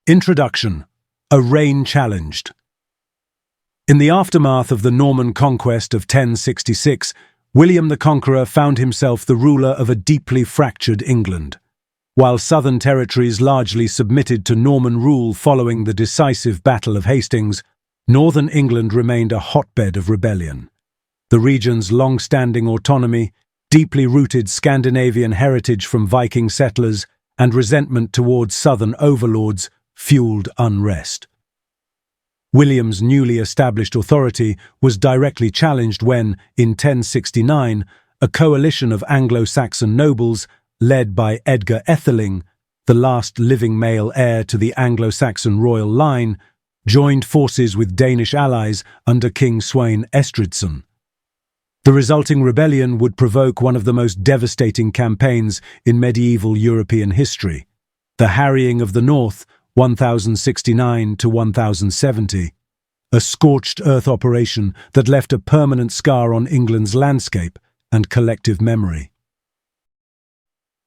Introduction: A reign challenged. In the aftermath of the Norman conquest of 1066, William the Conqueror found himself the ruler of a deeply fractured England. While southern territories largely submitted to Norman rule following the decisive Battle of Hastings, northern England remained a hotbed of rebellion. The region's long-standing autonomy, deeply rooted Scandinavian heritage from Viking settlers, and resentment towards southern overlords fueled unrest. William's newly established authority was directly challenged when, in 1069, a coalition of anglo-saxon nobles, led by Edgar Etheling, the last living male heir to the Anglo-Saxon royal line, joined forces with Danish allies under King Svein Estridsson. The resulting rebellion would provoke one of the most devastating campaigns in medieval European history, the Harrying of the North, 1069 to 1070, a scorched earth operation that left a permanent scar on England's landscape and collective memory.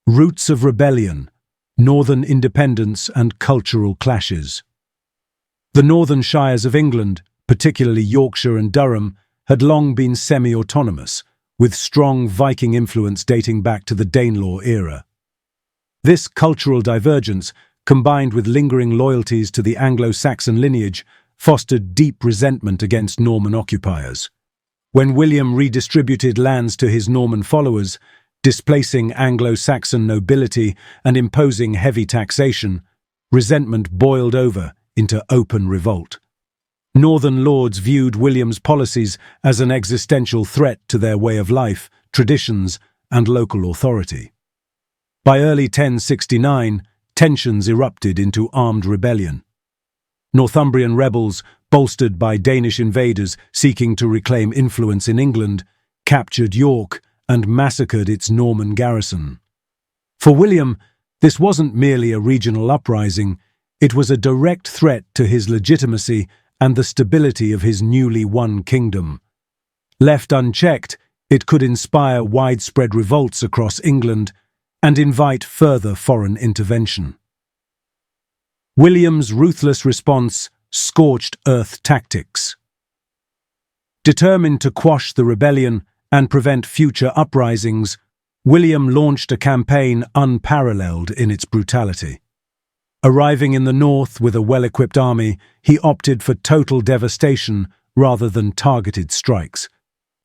Roots of rebellion, northern independence and cultural clashes. The northern shires of England, particularly Yorkshire and Durham, had long been semi-autonomous, with strong Viking influence dating back to the Danelaw era. This cultural divergence, combined with lingering loyalties to the Anglo-Saxon lineage, fostered deep resentment against Norman occupiers. When William redistributed lands to his Norman followers, displacing Anglo-Saxon nobility and imposing heavy taxation, resentment boiled over into open revolt. Northern lords viewed William's policies as an existential threat to their way of life, traditions, and local authority. By early 1069, tensions erupted into armed rebellion. Northumbrian rebels, bolstered by Danish invaders seeking to reclaim influence in England, captured York and massacred its Norman garrison. For William, this wasn't merely a regional uprising, it was a direct threat to his legitimacy and the stability of his newly won kingdom. Left unchecked, it could inspire widespread revolts across England and invite further foreign intervention. William's ruthless response: scorched earth tactics. Determined to quash the rebellion and prevent future uprisings, William launched a campaign unparalleled in its brutality. Arriving in the north with a well-equipped army, he opted for total devastation rather than targeted strikes.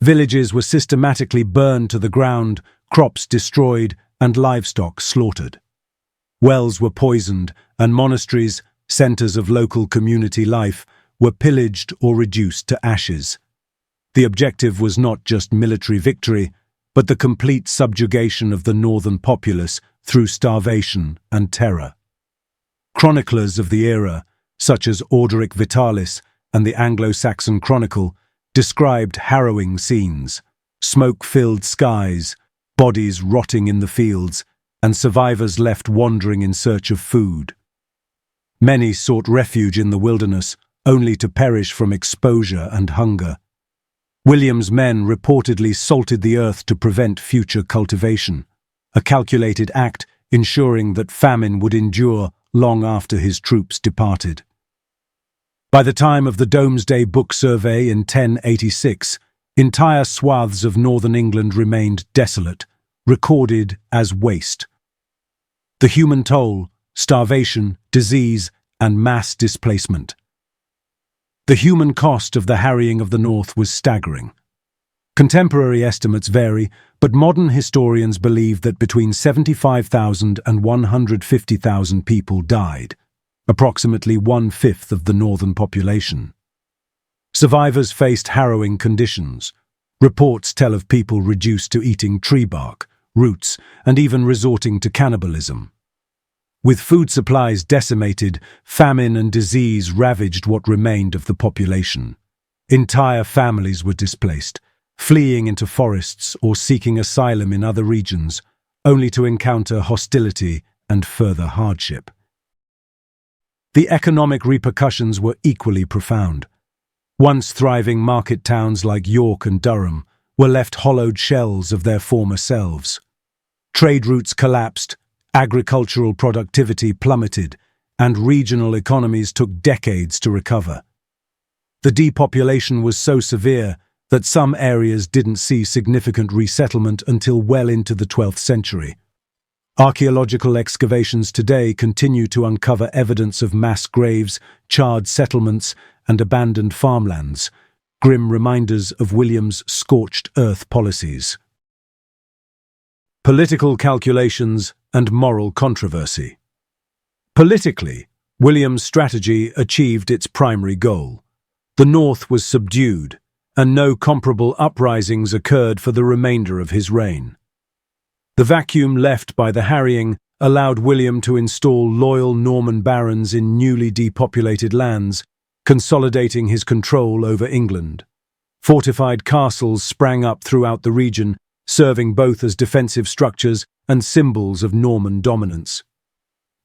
Villages were systematically burned to the ground, crops destroyed, and livestock slaughtered. Wells were poisoned, and monasteries, centers of local community life, were pillaged or reduced to ashes. The objective was not just military victory, but the complete subjugation of the northern populace through starvation and terror. Chroniclers of the era, such as Orderic Vitalis and the Anglo-Saxon Chronicle, described harrowing scenes: smoke-filled skies, bodies rotting in the fields, and survivors left wandering in search of food. Many sought refuge in the wilderness, only to perish from exposure and hunger. William's men reportedly salted the earth to prevent future cultivation, a calculated act ensuring that famine would endure long after his troops departed. By the time of the Domesday Book survey in 1086, entire swaths of northern England remained desolate, recorded as waste. The human toll: starvation, disease, and mass displacement. The human cost of the harrying of the North was staggering. Contemporary estimates vary, but modern historians believe that between 75,000 and 150,000 people died, approximately one-fifth of the northern population. Survivors faced harrowing conditions. Reports tell of people reduced to eating tree bark, roots, and even resorting to cannibalism. With food supplies decimated, famine and disease ravaged what remained of the population. Entire families were displaced, fleeing into forests or seeking asylum in other regions, only to encounter hostility and further hardship. The economic repercussions were equally profound. Once thriving market towns like York and Durham were left hollowed shells of their former selves. Trade routes collapsed, agricultural productivity plummeted, and regional economies took decades to recover. The depopulation was so severe that some areas didn't see significant resettlement until well into the 12th century. Archaeological excavations today continue to uncover evidence of mass graves, charred settlements, and abandoned farmlands, grim reminders of William's scorched earth policies. Political calculations and moral controversy. Politically, William's strategy achieved its primary goal. The North was subdued, and no comparable uprisings occurred for the remainder of his reign. The vacuum left by the harrying allowed William to install loyal Norman barons in newly depopulated lands, consolidating his control over England. Fortified castles sprang up throughout the region, serving both as defensive structures and symbols of Norman dominance.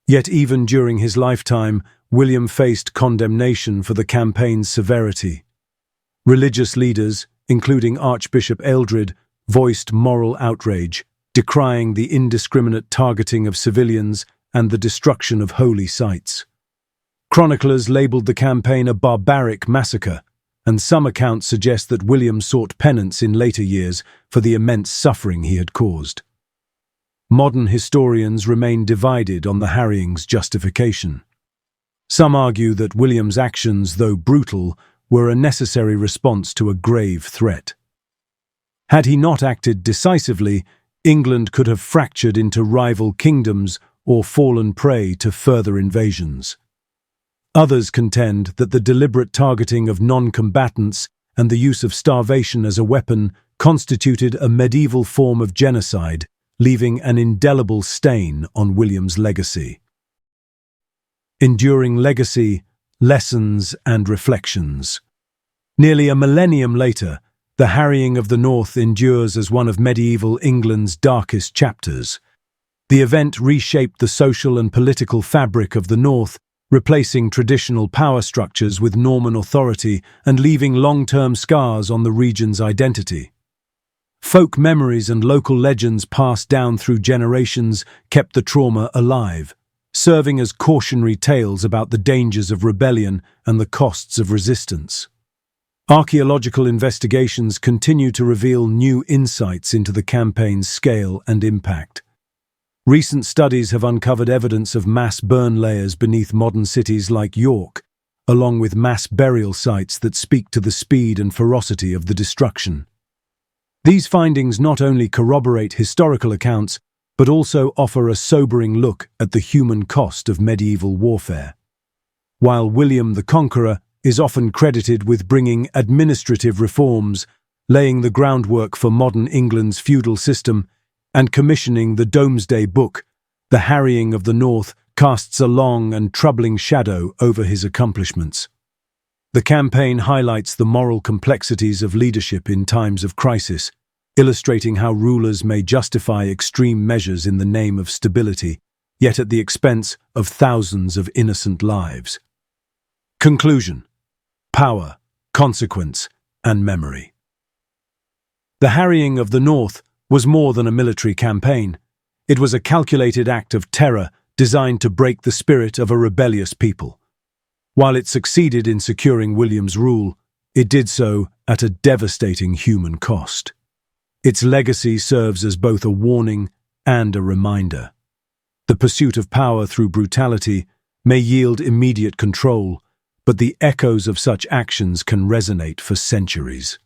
Yet even during his lifetime, William faced condemnation for the campaign's severity. Religious leaders, including Archbishop Ealdred, voiced moral outrage, decrying the indiscriminate targeting of civilians and the destruction of holy sites. Chroniclers labelled the campaign a barbaric massacre, and some accounts suggest that William sought penance in later years for the immense suffering he had caused. Modern historians remain divided on the harrying's justification. Some argue that William's actions, though brutal, were a necessary response to a grave threat. Had he not acted decisively, England could have fractured into rival kingdoms or fallen prey to further invasions. Others contend that the deliberate targeting of non-combatants and the use of starvation as a weapon constituted a medieval form of genocide, leaving an indelible stain on William's legacy. Enduring legacy, lessons and reflections. Nearly a millennium later, the harrying of the North endures as one of medieval England's darkest chapters. The event reshaped the social and political fabric of the North, replacing traditional power structures with Norman authority and leaving long-term scars on the region's identity. Folk memories and local legends passed down through generations kept the trauma alive, serving as cautionary tales about the dangers of rebellion and the costs of resistance. Archaeological investigations continue to reveal new insights into the campaign's scale and impact. Recent studies have uncovered evidence of mass burn layers beneath modern cities like York, along with mass burial sites that speak to the speed and ferocity of the destruction. These findings not only corroborate historical accounts, but also offer a sobering look at the human cost of medieval warfare. While William the Conqueror is often credited with bringing administrative reforms, laying the groundwork for modern England's feudal system, and commissioning the Domesday Book, the harrying of the North casts a long and troubling shadow over his accomplishments. The campaign highlights the moral complexities of leadership in times of crisis, illustrating how rulers may justify extreme measures in the name of stability, yet at the expense of thousands of innocent lives. Conclusion: power, consequence, and memory. The harrying of the North was more than a military campaign. It was a calculated act of terror designed to break the spirit of a rebellious people. While it succeeded in securing William's rule, it did so at a devastating human cost. Its legacy serves as both a warning and a reminder. The pursuit of power through brutality may yield immediate control, but the echoes of such actions can resonate for centuries.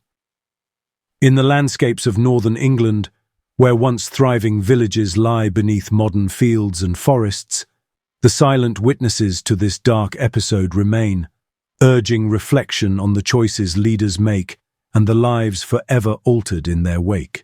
In the landscapes of northern England, where once thriving villages lie beneath modern fields and forests, the silent witnesses to this dark episode remain, urging reflection on the choices leaders make and the lives forever altered in their wake.